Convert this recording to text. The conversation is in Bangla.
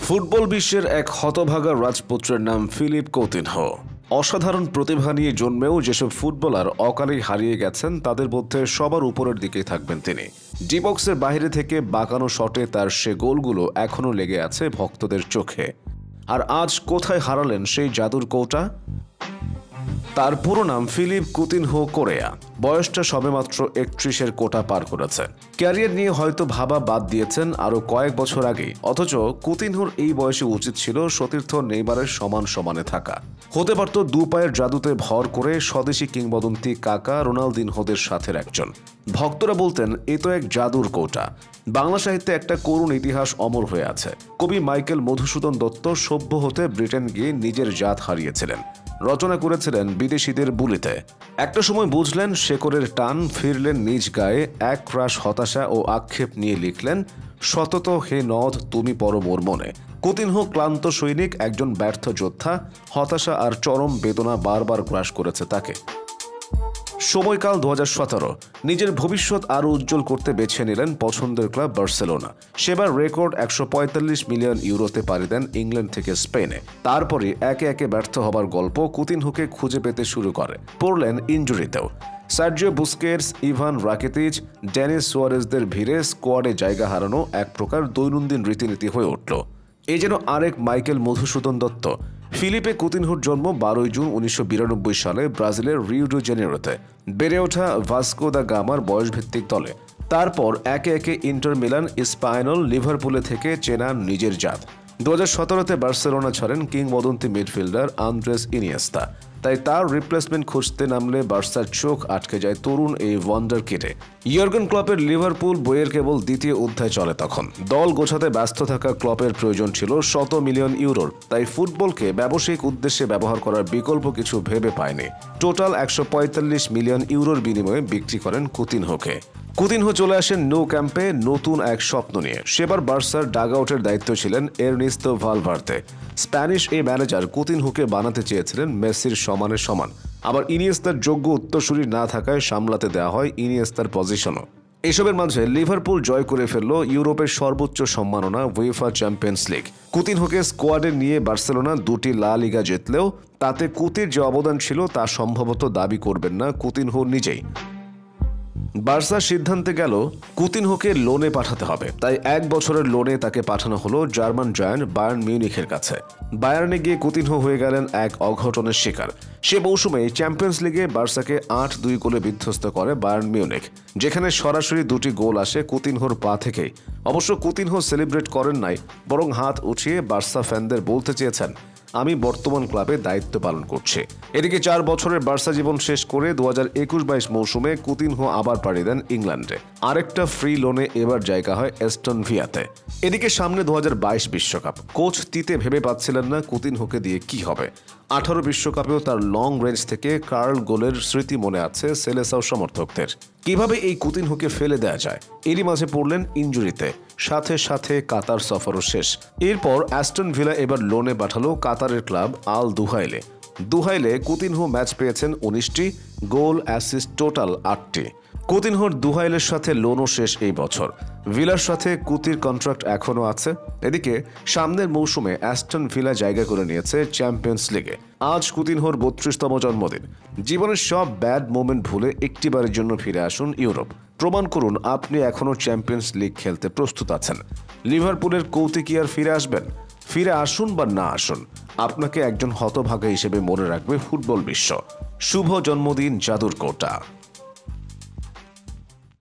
ফুটবল বিশ্বের এক হতভাগা রাজপুত্রের নাম ফিলিপ কৌতিনহো। অসাধারণ প্রতিভা নিয়ে জন্মেও যেসব ফুটবলার অকালেই হারিয়ে গেছেন তাদের মধ্যে সবার উপরের দিকেই থাকবেন তিনি। ডি বক্সের বাইরে থেকে বাঁকানো শটে তার সে গোলগুলো এখনও লেগে আছে ভক্তদের চোখে। আর আজ কোথায় হারালেন সেই জাদুর কৌটা? তার পুরো নাম ফিলিপ কুতিনহো কোরেয়া। বয়সটা সবেমাত্র 31-এর কোটা পার করেছে। ক্যারিয়ার নিয়ে হয়তো ভাবা বাদ দিয়েছেন আরও কয়েক বছর আগেই, অথচ কুতিনহোর এই বয়সে উচিত ছিল সতীর্থ নেইমারের সমানে থাকা। হতে পারত দু পায়ের জাদুতে ভর করে স্বদেশি কিংবদন্তি কাকা রোনালদিনহোদের সাথের একজন। ভক্তরা বলতেন এ তো এক জাদুর কৌটা। বাংলা সাহিত্যে একটা করুণ ইতিহাস অমর হয়ে আছে। কবি মাইকেল মধুসূদন দত্ত সভ্য হতে ব্রিটেন গিয়ে নিজের জাত হারিয়েছিলেন। রচনা করেছিলেন বিদেশিদের বুলিতে। একটা সময় বুঝলেন শেকড়ের টান, ফিরলেন নিজ গায়ে, এক রাশ হতাশা ও আক্ষেপ নিয়ে লিখলেন, সতত হে নদ তুমি পর মোর মনে। কুতিনহো ক্লান্ত সৈনিক, একজন ব্যর্থ যোদ্ধা। হতাশা আর চরম বেদনা বারবার গ্রাস করেছে তাকে। সময়কাল 2017। নিজের ভবিষ্যৎ আরও উজ্জ্বল করতে বেছে নিলেন পছন্দের ক্লাব বার্সেলোনা। সেবার রেকর্ড 145 মিলিয়ন ইউরোতে পাড়ি দেন ইংল্যান্ড থেকে স্পেনে। তারপরে একে একে ব্যর্থ হবার গল্প কুতিনহোকে খুঁজে পেতে শুরু করে। পড়লেন ইনজুরিতেও। Sergio Busquets, Ivan Rakitic, Denis সুয়ারেজদের ভিড়ে স্কোয়াডে জায়গা হারানো এক প্রকার দৈনন্দিন রীতিনীতি হয়ে উঠল। এ যেন আরেক মাইকেল মধুসূদন দত্ত। ফিলিপে কুতিনহোর জন্ম 12 জুন 1992 সালে ব্রাজিলের রিও ডি জেনেরোতে। বেড়ে ওঠা ভাস্কো দা গামার বয়সভিত্তিক দলে। তারপর একে একে ইন্টার মিলান, স্পাইনল, লিভারপুলে থেকে চেনান নিজের জাত। 2017-তে বার্সেলোনা ছাড়েন কিংবদন্তি মিডফিল্ডার আন্দ্রেস ইনিয়েস্তা। তাই তার রিপ্লেসমেন্ট খুঁজতে নামলে বার্সার চোখ আটকে যায় তরুণ এই ওয়ান্ডার কিডে। ইয়র্গেন ক্লপের লিভারপুল বইয়ের কেবল দ্বিতীয় অধ্যায় চলে তখন। দল গোছাতে ব্যস্ত থাকা ক্লপের প্রয়োজন ছিল 100 মিলিয়ন ইউরোর। তাই ফুটবলকে ব্যবসায়িক উদ্দেশ্যে ব্যবহার করার বিকল্প কিছু ভেবে পায়নি। টোটাল 145 মিলিয়ন ইউরোর বিনিময়ে বিক্রি করেন কুতিনহোকে। কুতিনহো চলে আসেন নো ক্যাম্পে নতুন এক স্বপ্ন নিয়ে। সেবার বার্সার ডাগআউটের দায়িত্ব ছিলেন এরনেস্তো ভালভার্দে। স্প্যানিশ এই ম্যানেজার কুতিনহোকে বানাতে চেয়েছিলেন মেসির সমান। আবার ইনিয়েস্তার যোগ্য উত্তরসূরি না থাকায় সামলাতে দেওয়া হয় ইনিয়েস্তার পজিশনও। এসবের মাঝে লিভারপুল জয় করে ফেলল ইউরোপের সর্বোচ্চ সম্মাননা উয়েফা চ্যাম্পিয়ন্স লিগ। কুতিনহোকে স্কোয়াডে নিয়ে বার্সেলোনা 2টি লা লিগা জিতলেও তাতে কুতির যে অবদান ছিল তা সম্ভবত দাবি করবেন না কুতিনহো নিজেই। বার্সা সিদ্ধান্তে গেল কুতিনহোকে লোনে পাঠাতে হবে। তাই 1 বছরের লোনে তাকে পাঠানো হলো জার্মান জায়ান্ট বায়ার্ন মিউনিখের কাছে। বায়ার্নে গিয়ে কুতিনহো হয়ে গেলেন এক অঘটনের শিকার। সে মৌসুমে চ্যাম্পিয়ন্স লিগে বার্সাকে 8-2 গোলে বিধ্বস্ত করে বায়ার্ন মিউনিখ, যেখানে সরাসরি 2টি গোল আসে কুতিনহোর পা থেকেই। অবশ্য কুতিনহো সেলিব্রেট করেন নাই, বরং হাত উঠিয়ে বার্সা ফ্যানদের বলতে চেয়েছেন, আমি বর্তমান ক্লাবে দায়িত্ব পালন করছি। এদিকে 4 বছরের বার্সা জীবন শেষ করে 2021-22 মৌসুমে কুতিনহো আবার পাড়ি দেন ইংল্যান্ডে। আরেকটা ফ্রি লোনে এবার জায়গা হয় অ্যাস্টন ভিলাতে। এদিকে সামনে 2022 বিশ্বকাপ। কোচ তিতে ভেবে পাচ্ছিলেন না কুতিনহোকে দিয়ে কি হবে। 18 বিশ্বকাপেও তার লং রেঞ্জ থেকে কার্ল গোলের স্মৃতি মনে আছে সেলেসাও সমর্থকদের। কিভাবে এই কুতিনহোকে ফেলে দেওয়া যায়? এরই মাঝে পড়লেন ইনজুরিতে। সাথে কাতার সফরও শেষ। এরপর অ্যাস্টন ভিলা এবার লোনে পাঠালো কাতারের ক্লাব আল দুহাইলে। দুহাইলে কুতিনহো ম্যাচ পেয়েছেন 19টি, গোল অ্যাসিস্ট টোটাল 8টি। কুতিনহোর দুহাইলের সাথে লোনও শেষ এই বছর। ভিলার সাথে কুতির কন্ট্রাক্ট এখনও আছে। এদিকে সামনের মৌসুমে অ্যাস্টন ভিলা জায়গা করে নিয়েছে চ্যাম্পিয়ন্স লিগে। আজ কুতিনহোর 32তম জন্মদিন। জীবনের সব ব্যাড মোমেন্ট ভুলে একটিবারের জন্য ফিরে আসুন ইউরোপ। প্রমাণ করুন আপনি এখনও চ্যাম্পিয়ন্স লিগ খেলতে প্রস্তুত আছেন। লিভারপুলের কৌতে কি আর ফিরে আসবেন? ফিরে আসুন বা না আসুন, আপনাকে একজন হতভাগা হিসেবে মনে রাখবে ফুটবল বিশ্ব। শুভ জন্মদিন জাদুর কৌটা।